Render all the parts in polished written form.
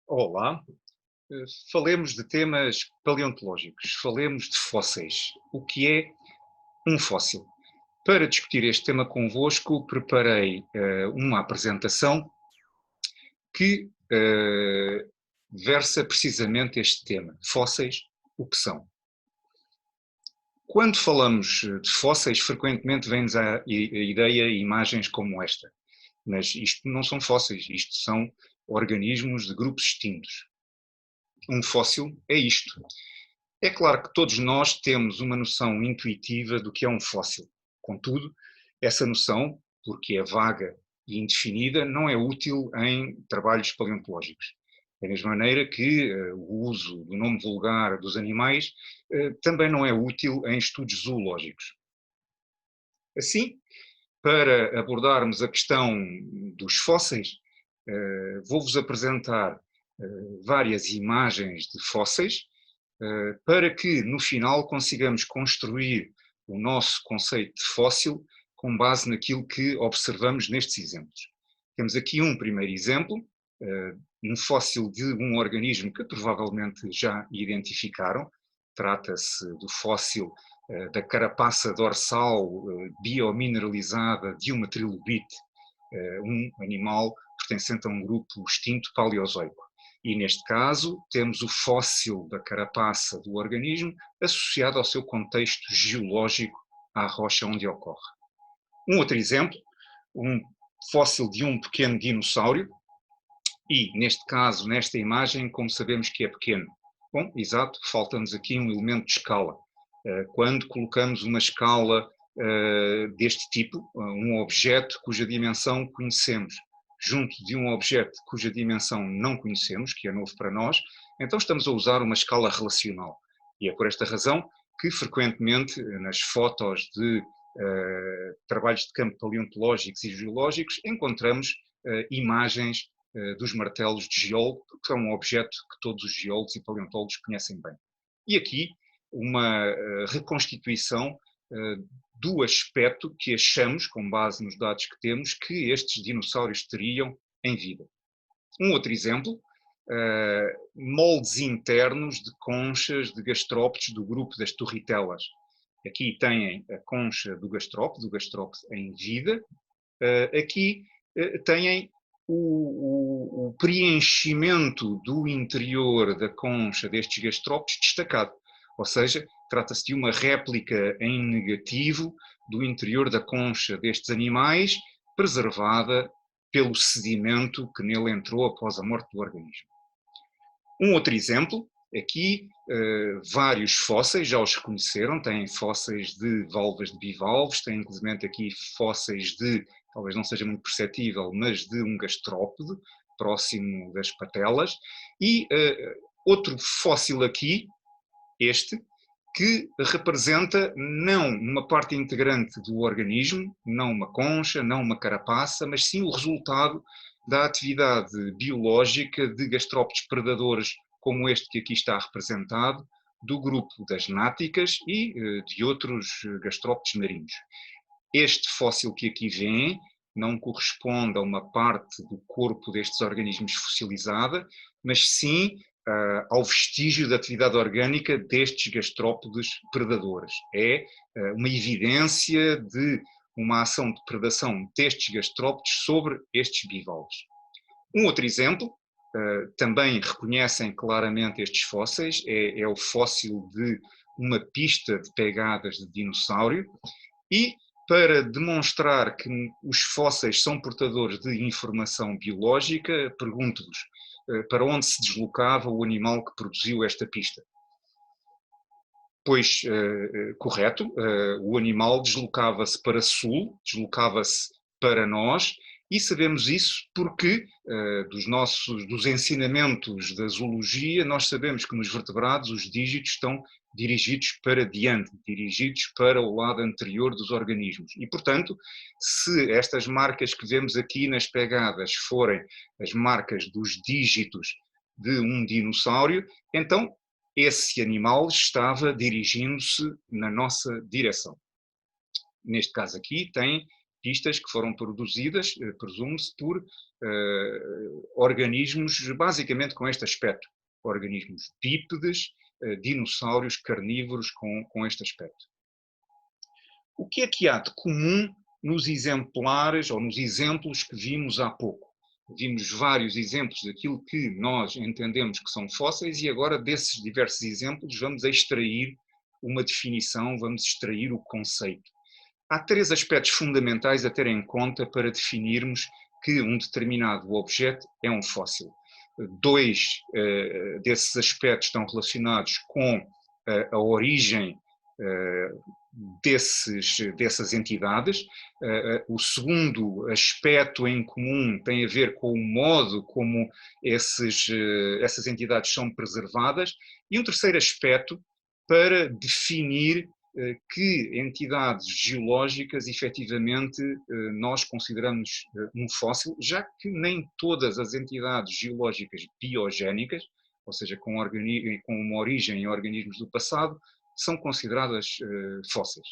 Olá, falemos de temas paleontológicos, falemos de fósseis. O que é um fóssil? Para discutir este tema convosco, preparei uma apresentação que versa precisamente este tema. Fósseis, o que são? Quando falamos de fósseis, frequentemente vem-nos à ideia imagens como esta. Mas isto não são fósseis, isto são organismos de grupos extintos. Um fóssil é isto. É claro que todos nós temos uma noção intuitiva do que é um fóssil. Contudo, essa noção, porque é vaga e indefinida, não é útil em trabalhos paleontológicos. Da mesma maneira que o uso do nome vulgar dos animais também não é útil em estudos zoológicos. Assim, para abordarmos a questão dos fósseis, vou-vos apresentar várias imagens de fósseis para que no final consigamos construir o nosso conceito de fóssil com base naquilo que observamos nestes exemplos. Temos aqui um primeiro exemplo, um fóssil de um organismo que provavelmente já identificaram. Trata-se do fóssil da carapaça dorsal biomineralizada de uma trilobite, um animal pertencente a um grupo extinto paleozoico. E neste caso temos o fóssil da carapaça do organismo associado ao seu contexto geológico à rocha onde ocorre. Um outro exemplo, um fóssil de um pequeno dinossauro, e neste caso, nesta imagem, como sabemos que é pequeno? Bom, exato, falta-nos aqui um elemento de escala. Quando colocamos uma escala deste tipo, um objeto cuja dimensão conhecemos, junto de um objeto cuja dimensão não conhecemos, que é novo para nós, então estamos a usar uma escala relacional. E é por esta razão que frequentemente nas fotos de trabalhos de campo paleontológicos e geológicos encontramos imagens dos martelos de geólogo, que é um objeto que todos os geólogos e paleontólogos conhecem bem. E aqui uma reconstituição do aspecto que achamos, com base nos dados que temos, que estes dinossauros teriam em vida. Um outro exemplo, moldes internos de conchas de gastrópodes do grupo das torritelas. Aqui têm a concha do gastrópode em vida. Aqui têm o preenchimento do interior da concha destes gastrópodes destacado. Ou seja, trata-se de uma réplica em negativo do interior da concha destes animais, preservada pelo sedimento que nele entrou após a morte do organismo. Um outro exemplo, aqui vários fósseis, já os reconheceram, têm fósseis de valvas de bivalves, têm inclusive aqui fósseis de, talvez não seja muito perceptível, mas de um gastrópode, próximo das patelas, e outro fóssil aqui, este, que representa não uma parte integrante do organismo, não uma concha, não uma carapaça, mas sim o resultado da atividade biológica de gastrópodes predadores como este que aqui está representado, do grupo das náticas e de outros gastrópodes marinhos. Este fóssil que aqui vem não corresponde a uma parte do corpo destes organismos fossilizada, mas sim ao vestígio da atividade orgânica destes gastrópodes predadores. É uma evidência de uma ação de predação destes gastrópodes sobre estes bivalves. Um outro exemplo, também reconhecem claramente estes fósseis, é o fóssil de uma pista de pegadas de dinossauro, e para demonstrar que os fósseis são portadores de informação biológica, pergunto-vos para onde se deslocava o animal que produziu esta pista. Pois, correto, o animal deslocava-se para sul, deslocava-se para nós, e sabemos isso porque dos ensinamentos da zoologia nós sabemos que nos vertebrados os dígitos estão dirigidos para diante, dirigidos para o lado anterior dos organismos. E, portanto, se estas marcas que vemos aqui nas pegadas forem as marcas dos dígitos de um dinossauro, então esse animal estava dirigindo-se na nossa direção. Neste caso aqui tem pistas que foram produzidas, presume-se, por organismos basicamente com este aspecto, organismos bípedes, dinossauros carnívoros com este aspecto. O que é que há de comum nos exemplares ou nos exemplos que vimos há pouco? Vimos vários exemplos daquilo que nós entendemos que são fósseis e agora desses diversos exemplos vamos extrair uma definição, vamos extrair o conceito. Há 3 aspectos fundamentais a ter em conta para definirmos que um determinado objeto é um fóssil. 2 desses aspectos estão relacionados com a origem dessas entidades. O segundo aspecto em comum tem a ver com o modo como essas entidades são preservadas. E um terceiro aspecto para definir que entidades geológicas efetivamente nós consideramos um fóssil, já que nem todas as entidades geológicas biogénicas, ou seja, com uma origem em organismos do passado, são consideradas fósseis.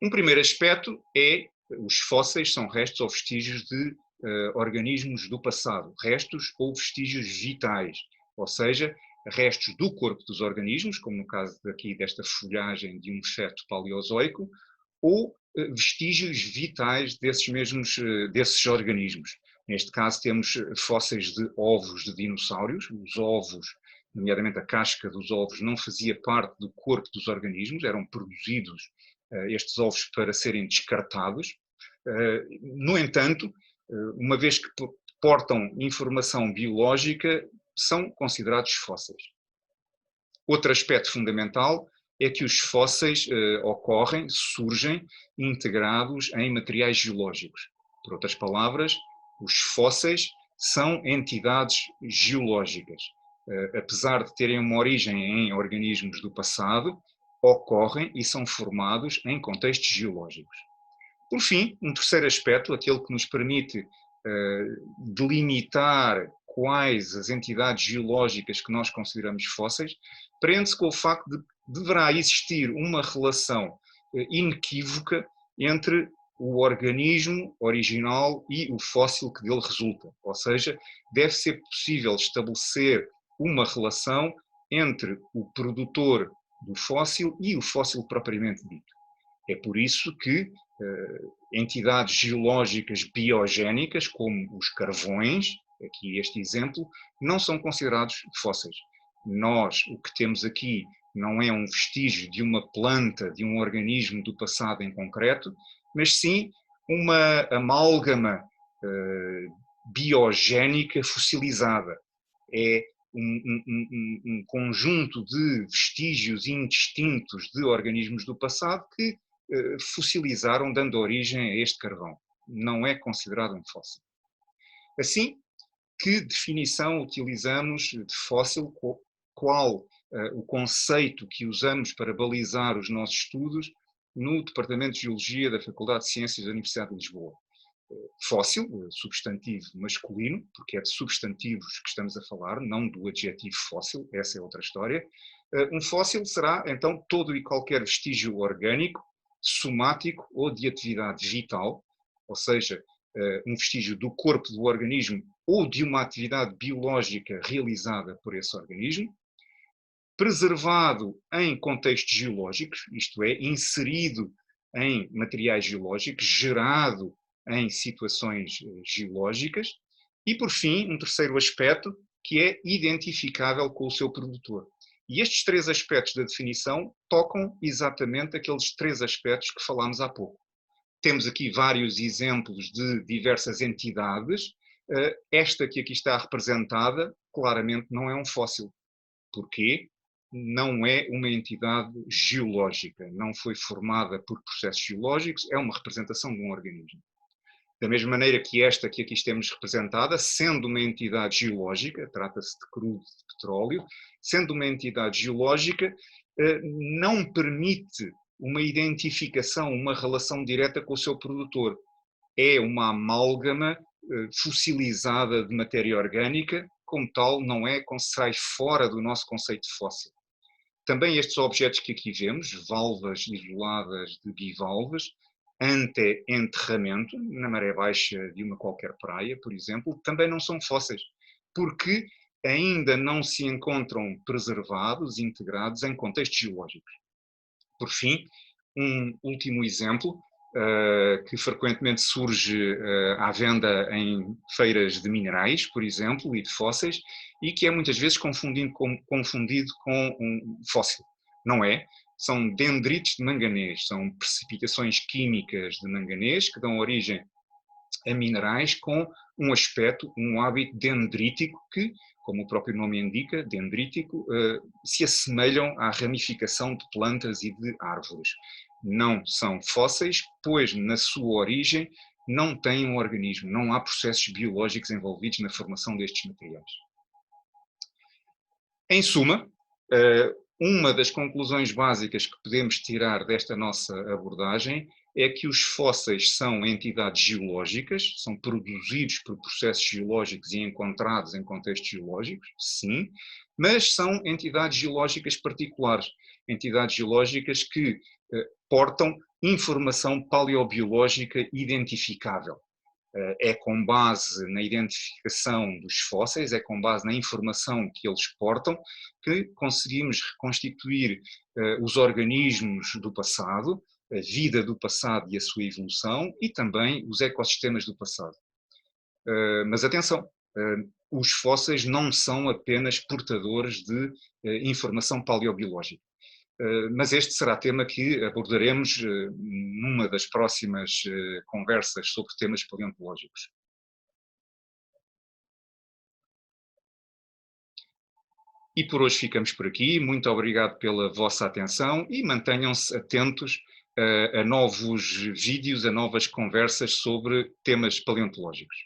Um primeiro aspecto é os fósseis são restos ou vestígios de organismos do passado, restos ou vestígios vitais, ou seja, restos do corpo dos organismos, como no caso aqui desta folhagem de um feto paleozoico, ou vestígios vitais desses organismos. Neste caso temos fósseis de ovos de dinossauros, os ovos, nomeadamente a casca dos ovos, não fazia parte do corpo dos organismos, eram produzidos estes ovos para serem descartados. No entanto, uma vez que portam informação biológica, são considerados fósseis. Outro aspecto fundamental é que os fósseis surgem integrados em materiais geológicos. Por outras palavras, os fósseis são entidades geológicas. Apesar de terem uma origem em organismos do passado, ocorrem e são formados em contextos geológicos. Por fim, um terceiro aspecto, aquele que nos permite delimitar quais as entidades geológicas que nós consideramos fósseis, prende-se com o facto de deverá existir uma relação inequívoca entre o organismo original e o fóssil que dele resulta. Ou seja, deve ser possível estabelecer uma relação entre o produtor do fóssil e o fóssil propriamente dito. É por isso que entidades geológicas biogénicas, como os carvões, aqui este exemplo, não são considerados fósseis. Nós, o que temos aqui não é um vestígio de uma planta, de um organismo do passado em concreto, mas sim uma amálgama biogénica fossilizada. É um conjunto de vestígios indistintos de organismos do passado que fossilizaram, dando origem a este carvão. Não é considerado um fóssil. Assim, que definição utilizamos de fóssil? Qual o conceito que usamos para balizar os nossos estudos no Departamento de Geologia da Faculdade de Ciências da Universidade de Lisboa? Fóssil, substantivo masculino, porque é de substantivos que estamos a falar, não do adjetivo fóssil, essa é outra história. Um fóssil será, então, todo e qualquer vestígio orgânico, somático ou de atividade vital, ou seja, um vestígio do corpo do organismo ou de uma atividade biológica realizada por esse organismo, preservado em contextos geológicos, isto é, inserido em materiais geológicos, gerado em situações geológicas, e, por fim, um terceiro aspecto, que é identificável com o seu produtor. E estes 3 aspectos da definição tocam exatamente aqueles 3 aspectos que falámos há pouco. Temos aqui vários exemplos de diversas entidades. Esta que aqui está representada, claramente não é um fóssil. Porquê? Não é uma entidade geológica, não foi formada por processos geológicos, é uma representação de um organismo. Da mesma maneira que esta que aqui temos representada, sendo uma entidade geológica, trata-se de crudo de petróleo, sendo uma entidade geológica, não permite uma identificação, uma relação direta com o seu produtor. É uma amálgama fossilizada de matéria orgânica, como tal, não é, sai fora do nosso conceito de fóssil. Também estes objetos que aqui vemos, valvas isoladas de bivalves, ante-enterramento, na maré baixa de uma qualquer praia, por exemplo, também não são fósseis, porque ainda não se encontram preservados, integrados em contextos geológicos. Por fim, um último exemplo, que frequentemente surge à venda em feiras de minerais, por exemplo, e de fósseis, e que é muitas vezes confundido com um fóssil. Não é? São dendritos de manganês, são precipitações químicas de manganês que dão origem a minerais com um aspecto, um hábito dendrítico que, como o próprio nome indica, dendrítico, se assemelham à ramificação de plantas e de árvores. Não são fósseis, pois na sua origem não têm um organismo, não há processos biológicos envolvidos na formação destes materiais. Em suma, uma das conclusões básicas que podemos tirar desta nossa abordagem é que os fósseis são entidades geológicas, são produzidos por processos geológicos e encontrados em contextos geológicos, sim, mas são entidades geológicas particulares, entidades geológicas que portam informação paleobiológica identificável. É com base na identificação dos fósseis, é com base na informação que eles portam, que conseguimos reconstituir os organismos do passado, a vida do passado e a sua evolução, e também os ecossistemas do passado. Mas atenção, os fósseis não são apenas portadores de informação paleobiológica. Mas este será tema que abordaremos numa das próximas conversas sobre temas paleontológicos. E por hoje ficamos por aqui. Muito obrigado pela vossa atenção e mantenham-se atentos a novos vídeos, a novas conversas sobre temas paleontológicos.